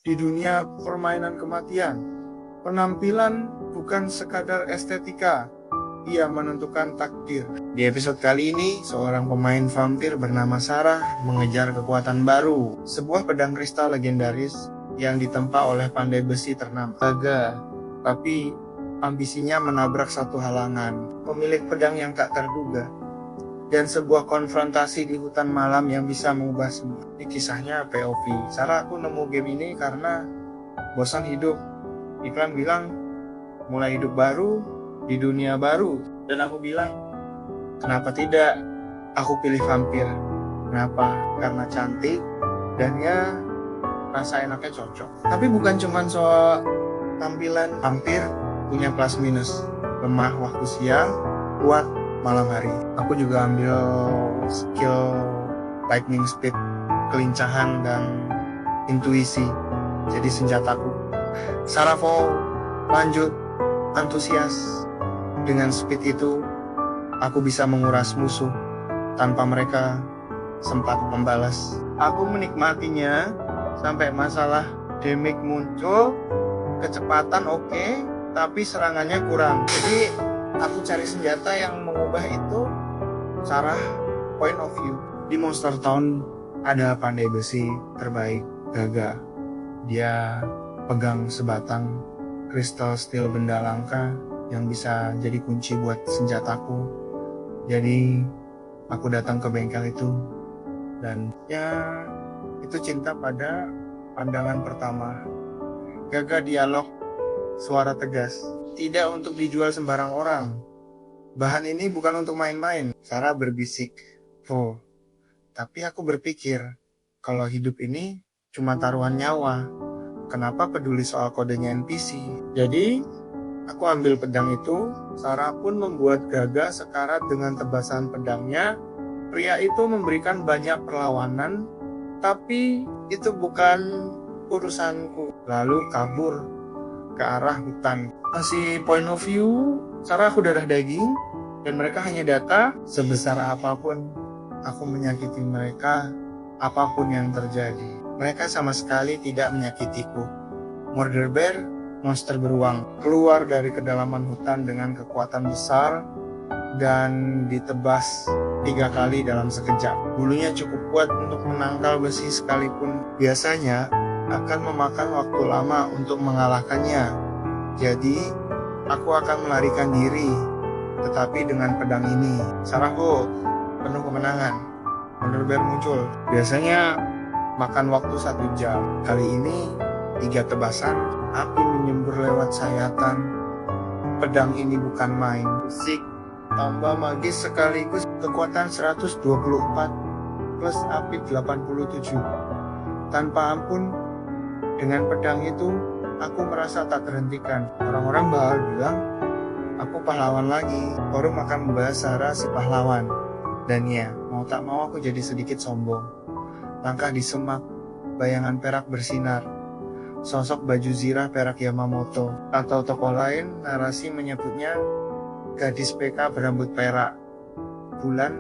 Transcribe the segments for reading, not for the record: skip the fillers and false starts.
di dunia permainan kematian. Penampilan bukan sekadar estetika, ia menentukan takdir. Di episode kali ini, seorang pemain vampir bernama Sarah mengejar kekuatan baru, sebuah pedang kristal legendaris yang ditempa oleh pandai besi ternama Gaga. Tapi ambisinya menabrak satu halangan, pemilik pedang yang tak terduga, dan sebuah konfrontasi di hutan malam yang bisa mengubah semua. Ini kisahnya POV. Sarah, aku nemu game ini karena bosan hidup. Iklan bilang mulai hidup baru di dunia baru, dan aku bilang kenapa tidak? Aku pilih vampir. Kenapa? Karena cantik dan ya rasa enaknya cocok. Tapi bukan cuma soal tampilan. Vampir punya plus minus, lemah waktu siang, kuat malam hari. Aku juga ambil skill lightning speed, kelincahan dan intuisi jadi senjataku. Sarafo lanjut antusias. Dengan speed itu aku bisa menguras musuh tanpa mereka sempat membalas. Aku menikmatinya sampai masalah damage muncul, kecepatan oke, tapi serangannya kurang. Jadi aku cari senjata yang mengubah itu. Sarah point of view. Di Monster Town ada pandai besi terbaik, Gaga. Dia pegang sebatang kristal steel benda langka yang bisa jadi kunci buat senjataku. Jadi aku datang ke bengkel itu dan ya itu cinta pada pandangan pertama. Gaga dialog, suara tegas, tidak untuk dijual sembarang orang. Bahan ini bukan untuk main-main. Sarah berbisik, "Oh, tapi aku berpikir kalau hidup ini cuma taruhan nyawa. Kenapa peduli soal kodenya NPC?" Jadi aku ambil pedang itu. Sarah pun membuat Gaga sekarat dengan tebasan pedangnya. Pria itu memberikan banyak perlawanan, tapi itu bukan urusanku. Lalu kabur ke arah hutan. Masih point of view, Sarah aku darah daging, dan mereka hanya data. Sebesar apapun aku menyakiti mereka, apapun yang terjadi, mereka sama sekali tidak menyakitiku. Murder Bear, monster beruang, keluar dari kedalaman hutan dengan kekuatan besar dan ditebas 3 kali dalam sekejap. Bulunya cukup kuat untuk menangkal besi sekalipun biasanya akan memakan waktu lama untuk mengalahkannya. Jadi, aku akan melarikan diri, tetapi dengan pedang ini. Sarahku penuh kemenangan. Murder Bear muncul. Biasanya makan waktu 1 jam. Kali ini 3 tebasan. Api menyembur lewat sayatan. Pedang ini bukan main. Musik tambah magis sekaligus. Kekuatan 124 plus api 87. Tanpa ampun. Dengan pedang itu aku merasa tak terhentikan. Orang-orang bakal bilang aku pahlawan lagi. Forum akan membahas Sarah si pahlawan. Dan ya, mau tak mau aku jadi sedikit sombong. Langkah di semak, bayangan perak bersinar. Sosok baju zirah perak Yamamoto. Atau tokoh lain, narasi menyebutnya gadis PK berambut perak. Bulan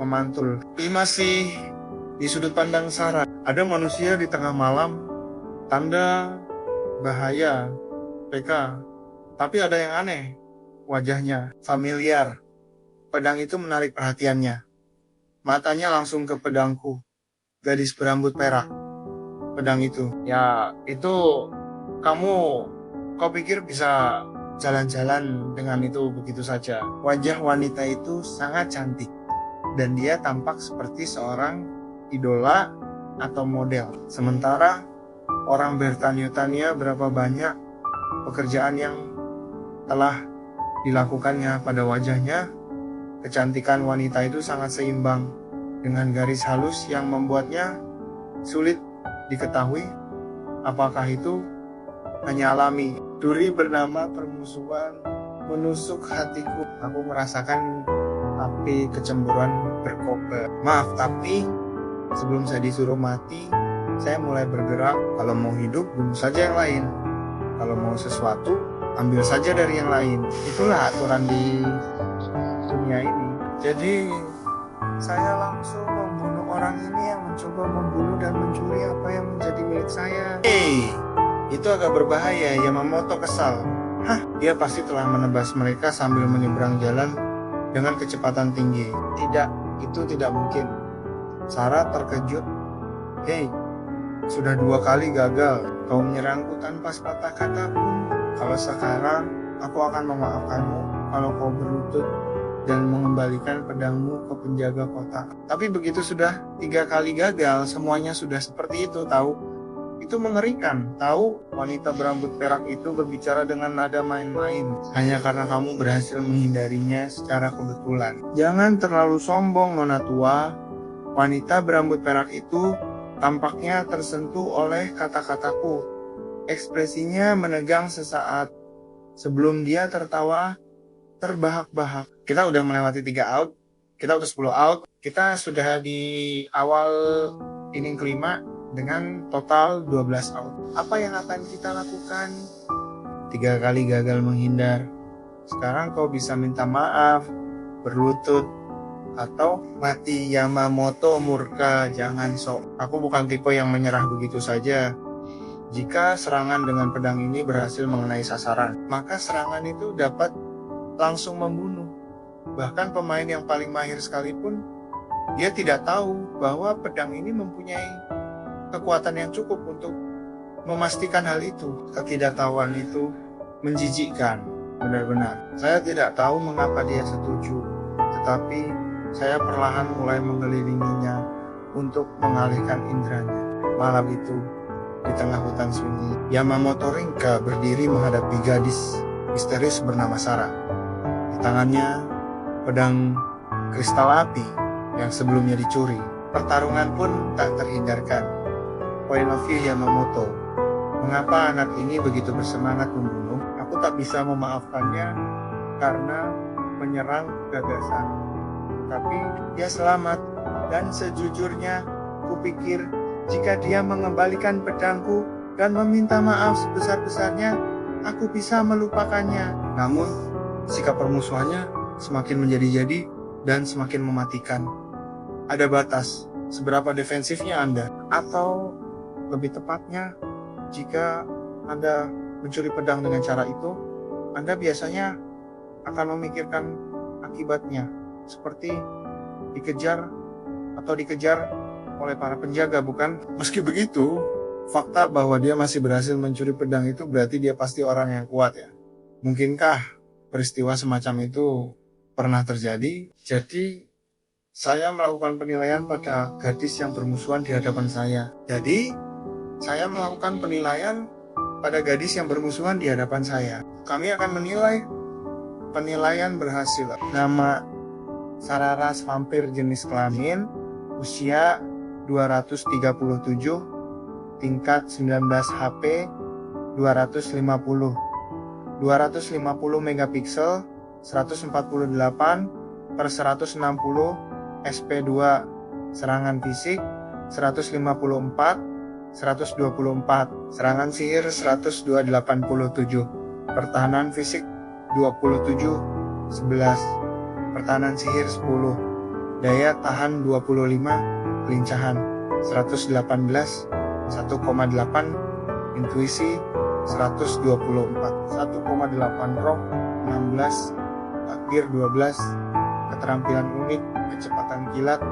memantul. Ini masih di sudut pandang Sarah. Ada manusia di tengah malam. Tanda bahaya PK. Tapi ada yang aneh. Wajahnya familiar. Pedang itu menarik perhatiannya. Matanya langsung ke pedangku. Gadis berambut perak. Pedang itu. Ya, itu kau pikir bisa jalan-jalan dengan itu begitu saja. Wajah wanita itu sangat cantik. Dan dia tampak seperti seorang idola atau model. Sementara orang bertanya-tanya berapa banyak pekerjaan yang telah dilakukannya pada wajahnya. Kecantikan wanita itu sangat seimbang dengan garis halus yang membuatnya sulit diketahui apakah itu hanya alami. Duri bernama permusuhan menusuk hatiku. Aku merasakan api kecemburuan berkobar. Maaf, tapi sebelum saya disuruh mati, saya mulai bergerak. Kalau mau hidup, bunuh saja yang lain. Kalau mau sesuatu, ambil saja dari yang lain. Itulah aturan di dunia ini. Jadi saya langsung membunuh orang ini yang mencoba membunuh dan mencuri apa yang menjadi milik milik saya. Itu agak berbahaya, Yamamoto kesal. Dia pasti telah menebas mereka sambil menyeberang jalan dengan kecepatan tinggi. Tidak, itu tidak mungkin. Sarah terkejut. Sudah 2 kali gagal. Kau menyerangku tanpa sepatah kata pun. Kalau sekarang, aku akan memaafkanmu kalau kau berlutut dan mengembalikan pedangmu ke penjaga kota. Tapi begitu sudah 3 kali gagal, semuanya sudah seperti itu, tahu? Itu mengerikan, tahu? Wanita berambut perak itu berbicara dengan nada main-main, hanya karena kamu berhasil menghindarinya secara kebetulan. Jangan terlalu sombong, Nona tua. Wanita berambut perak itu tampaknya tersentuh oleh kata-kataku. Ekspresinya menegang sesaat. Sebelum dia tertawa terbahak-bahak. Kita udah melewati 3 out, kita udah 10 out, kita sudah di awal inning kelima dengan total 12 out. Apa yang akan kita lakukan? 3 kali gagal menghindar. Sekarang kau bisa minta maaf, berlutut, atau mati. Yamamoto murka. Jangan sok. Aku bukan tipe yang menyerah begitu saja. Jika serangan dengan pedang ini berhasil mengenai sasaran, maka serangan itu dapat langsung membunuh. Bahkan pemain yang paling mahir sekalipun, dia tidak tahu bahwa pedang ini mempunyai kekuatan yang cukup untuk memastikan hal itu. Ketidaktahuan itu menjijikkan, benar-benar. Saya tidak tahu mengapa dia setuju, tetapi saya perlahan mulai mengelilinginya untuk mengalihkan inderanya. Malam itu, di tengah hutan sunyi, Yamamoto Rinka berdiri menghadapi gadis misterius bernama Sarah. Di tangannya, pedang kristal api yang sebelumnya dicuri. Pertarungan pun tak terhindarkan. Point of view Yamamoto. Mengapa anak ini begitu bersemangat membunuh? Aku tak bisa memaafkannya karena menyerang gagasan. Tapi dia selamat, dan sejujurnya kupikir jika dia mengembalikan pedangku dan meminta maaf sebesar-besarnya, aku bisa melupakannya. Namun, sikap permusuhannya semakin menjadi-jadi dan semakin mematikan. Ada batas seberapa defensifnya Anda, atau lebih tepatnya, jika Anda mencuri pedang dengan cara itu, Anda biasanya akan memikirkan akibatnya, seperti dikejar oleh para penjaga, bukan? Meski begitu, fakta bahwa dia masih berhasil mencuri pedang itu berarti dia pasti orang yang kuat, ya. Mungkinkah peristiwa semacam itu pernah terjadi? Jadi, saya melakukan penilaian pada gadis yang bermusuhan di hadapan saya. Saya melakukan penilaian pada gadis yang bermusuhan di hadapan saya. Kami akan menilai penilaian berhasil. Nama Sarah ras vampir jenis kelamin, usia 237, tingkat 19 HP, 250 megapiksel, 148 per 160 SP2, serangan fisik 154, 124, serangan sihir 102,87, pertahanan fisik 27, 11, pertahanan sihir 10, daya tahan 25, kelincahan 118, 1,8, intuisi 124, 1,8 rock 16, takdir 12, keterampilan unik, kecepatan kilat,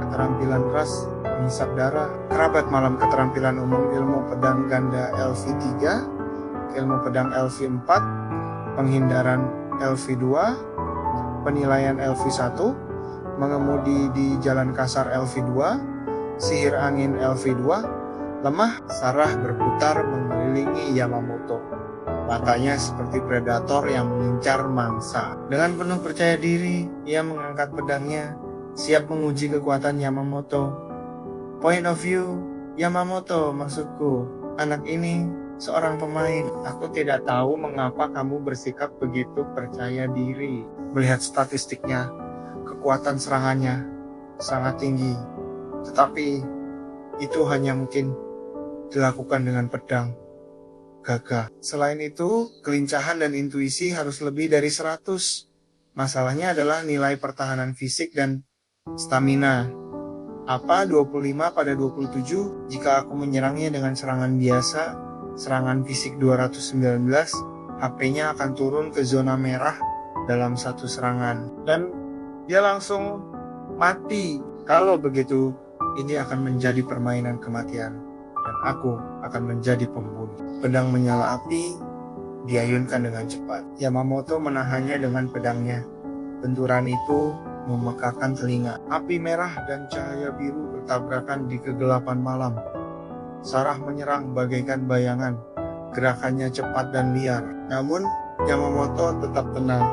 keterampilan ras, menghisap darah, kerabat malam, keterampilan umum, ilmu pedang ganda LV3, ilmu pedang LV4, penghindaran LV2, penilaian LV1, mengemudi di jalan kasar LV2, sihir angin LV2, lemah. Sarah berputar mengelilingi Yamamoto. Matanya seperti predator yang mengincar mangsa. Dengan penuh percaya diri, ia mengangkat pedangnya, siap menguji kekuatan Yamamoto. Point of view Yamamoto, maksudku, anak ini seorang pemain. Aku tidak tahu mengapa kamu bersikap begitu percaya diri. Melihat statistiknya, kekuatan serangannya sangat tinggi. Tetapi itu hanya mungkin dilakukan dengan pedang gagah. Selain itu, kelincahan dan intuisi harus lebih dari 100. Masalahnya adalah nilai pertahanan fisik dan stamina. Apa 25 pada 27 jika aku menyerangnya dengan serangan biasa, serangan fisik 219, HP-nya akan turun ke zona merah dalam satu serangan. Dan dia langsung mati. Kalau begitu, ini akan menjadi permainan kematian. Dan aku akan menjadi pembunuh. Pedang menyala api, diayunkan dengan cepat. Yamamoto menahannya dengan pedangnya. Benturan itu memekakan telinga. Api merah dan cahaya biru bertabrakan di kegelapan malam. Sarah menyerang bagaikan bayangan. Gerakannya cepat dan liar. Namun, Yamamoto tetap tenang,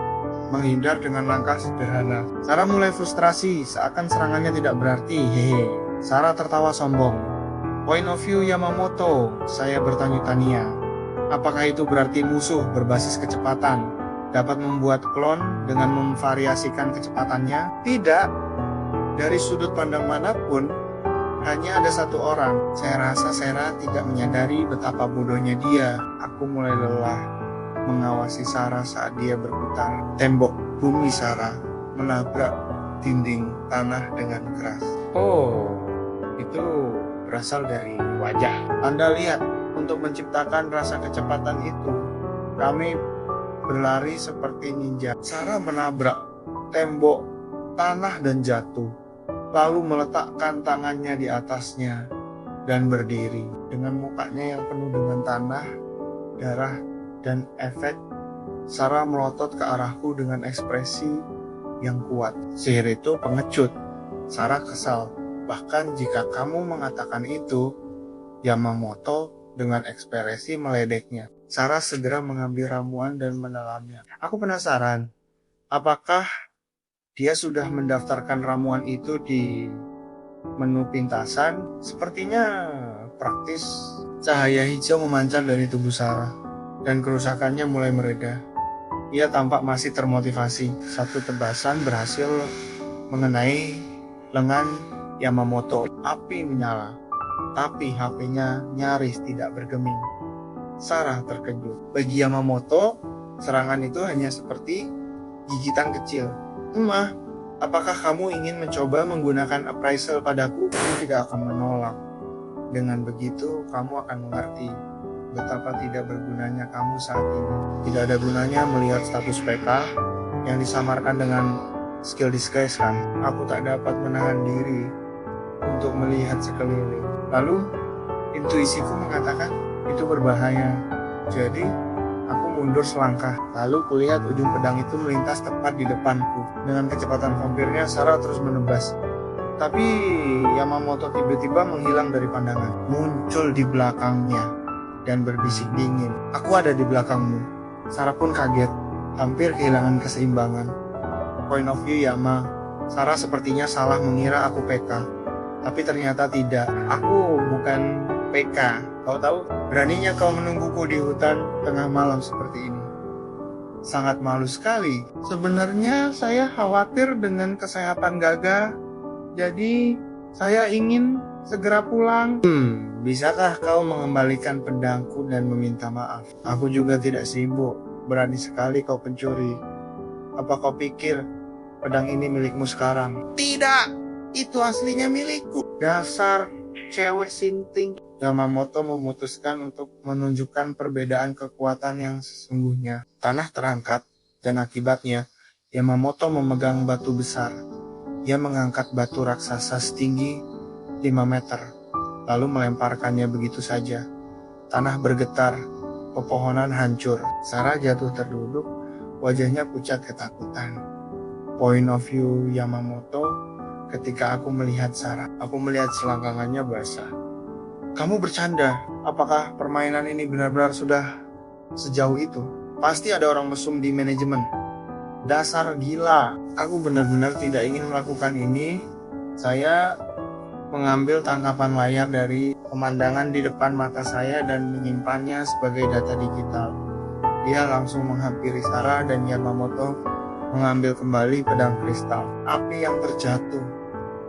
menghindar dengan langkah sederhana. Sarah mulai frustrasi, seakan serangannya tidak berarti. Hehe. Sarah tertawa sombong. Point of view Yamamoto, saya bertanya-tanya. Apakah itu berarti musuh berbasis kecepatan dapat membuat klon dengan memvariasikan kecepatannya? Tidak. Dari sudut pandang manapun, hanya ada satu orang. Saya rasa Sarah tidak menyadari betapa bodohnya dia. Aku mulai lelah mengawasi Sarah saat dia berputar. Tembok bumi Sarah menabrak dinding tanah dengan keras. Oh, itu berasal dari wajah. Anda lihat, untuk menciptakan rasa kecepatan itu, kami berlari seperti ninja. Sarah menabrak tembok, tanah dan jatuh, lalu meletakkan tangannya di atasnya dan berdiri. Dengan mukanya yang penuh dengan tanah, darah, dan efek, Sarah melotot ke arahku dengan ekspresi yang kuat. Sihir itu pengecut. Sarah kesal. Bahkan jika kamu mengatakan itu, Yamamoto dengan ekspresi meledeknya. Sarah segera mengambil ramuan dan menelannya. Aku penasaran, apakah dia sudah mendaftarkan ramuan itu di menu pintasan? Sepertinya praktis. Cahaya hijau memancar dari tubuh Sarah, dan kerusakannya mulai mereda. Ia tampak masih termotivasi. Satu tebasan berhasil mengenai lengan Yamamoto. Api menyala, tapi HP-nya nyaris tidak bergeming. Sarah terkejut. Bagi Yamamoto, serangan itu hanya seperti gigitan kecil. Emah, apakah kamu ingin mencoba menggunakan appraisal padaku? Aku tidak akan menolak. Dengan begitu, kamu akan mengerti betapa tidak bergunanya kamu saat ini. Tidak ada gunanya melihat status PK yang disamarkan dengan skill disguise kan? Aku tak dapat menahan diri untuk melihat sekeliling. Lalu, intuisiku mengatakan itu berbahaya. Jadi, aku mundur selangkah. Lalu kulihat ujung pedang itu melintas tepat di depanku. Dengan kecepatan vampirnya, Sarah terus menebas. Tapi Yamamoto tiba-tiba menghilang dari pandangan. Muncul di belakangnya dan berbisik dingin. Aku ada di belakangmu. Sarah pun kaget, hampir kehilangan keseimbangan. Point of view Yama, Sarah sepertinya salah mengira aku PK. Tapi ternyata tidak. Aku bukan PK. Kau tahu, beraninya kau menungguku di hutan tengah malam seperti ini. Sangat malu sekali. Sebenarnya saya khawatir dengan kesehatan Gaga. Jadi, saya ingin segera pulang. Bisakah kau mengembalikan pedangku dan meminta maaf? Aku juga tidak sibuk. Berani sekali kau pencuri. Apa kau pikir pedang ini milikmu sekarang? Tidak, itu aslinya milikku. Dasar cewek sinting. Yamamoto memutuskan untuk menunjukkan perbedaan kekuatan yang sesungguhnya. Tanah terangkat, dan akibatnya Yamamoto memegang batu besar. Ia mengangkat batu raksasa setinggi 5 meter, lalu melemparkannya begitu saja. Tanah bergetar, pepohonan hancur. Sarah jatuh terduduk, wajahnya pucat ketakutan. Point of view Yamamoto, ketika aku melihat Sarah, aku melihat selangkangannya basah. Kamu bercanda? Apakah permainan ini benar-benar sudah sejauh itu? Pasti ada orang mesum di manajemen. Dasar gila. Aku benar-benar tidak ingin melakukan ini. Saya mengambil tangkapan layar dari pemandangan di depan mata saya dan menyimpannya sebagai data digital. Dia langsung menghampiri Sarah dan Yamamoto mengambil kembali pedang kristal. Api yang terjatuh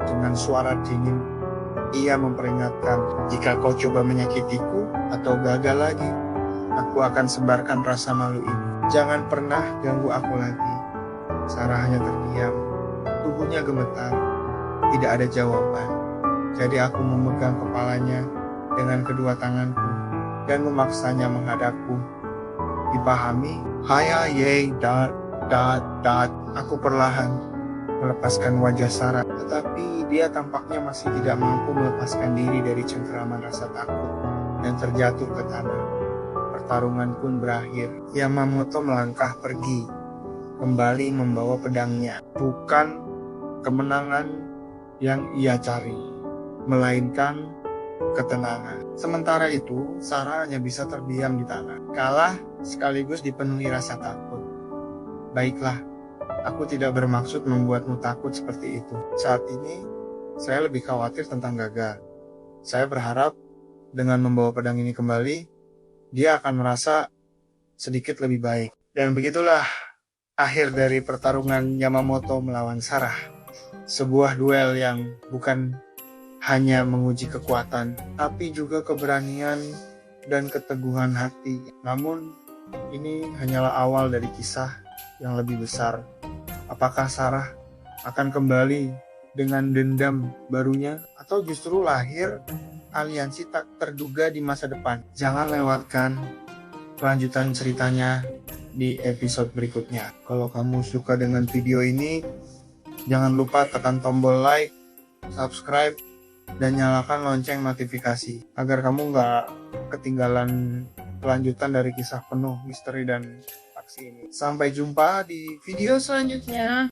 dengan suara dingin. Ia memperingatkan, jika kau coba menyakitiku atau gagal lagi, aku akan sebarkan rasa malu ini. Jangan pernah ganggu aku lagi. Sarah hanya terdiam, tubuhnya gemetar, tidak ada jawaban. Jadi aku memegang kepalanya dengan kedua tanganku dan memaksanya menghadapku. Dipahami? Haya ye dot dot dot. Aku perlahan melepaskan wajah Sarah, tetapi dia tampaknya masih tidak mampu melepaskan diri dari cengkeraman rasa takut dan terjatuh ke tanah. Pertarungan pun berakhir. Yamamoto melangkah pergi, kembali membawa pedangnya. Bukan kemenangan yang ia cari, melainkan ketenangan. Sementara itu, Sarah hanya bisa terdiam di tanah, kalah sekaligus dipenuhi rasa takut. Baiklah, aku tidak bermaksud membuatmu takut seperti itu. Saat ini, saya lebih khawatir tentang Gaga. Saya berharap dengan membawa pedang ini kembali, dia akan merasa sedikit lebih baik. Dan begitulah akhir dari pertarungan Yamamoto melawan Sarah. Sebuah duel yang bukan hanya menguji kekuatan, tapi juga keberanian dan keteguhan hati. Namun, ini hanyalah awal dari kisah yang lebih besar. Apakah Sarah akan kembali dengan dendam barunya, atau justru lahir aliansi tak terduga di masa depan? Jangan lewatkan kelanjutan ceritanya di episode berikutnya. Kalau kamu suka dengan video ini, jangan lupa tekan tombol like, subscribe, dan nyalakan lonceng notifikasi agar kamu nggak ketinggalan kelanjutan dari kisah penuh misteri dan aksi ini. Sampai jumpa di video selanjutnya.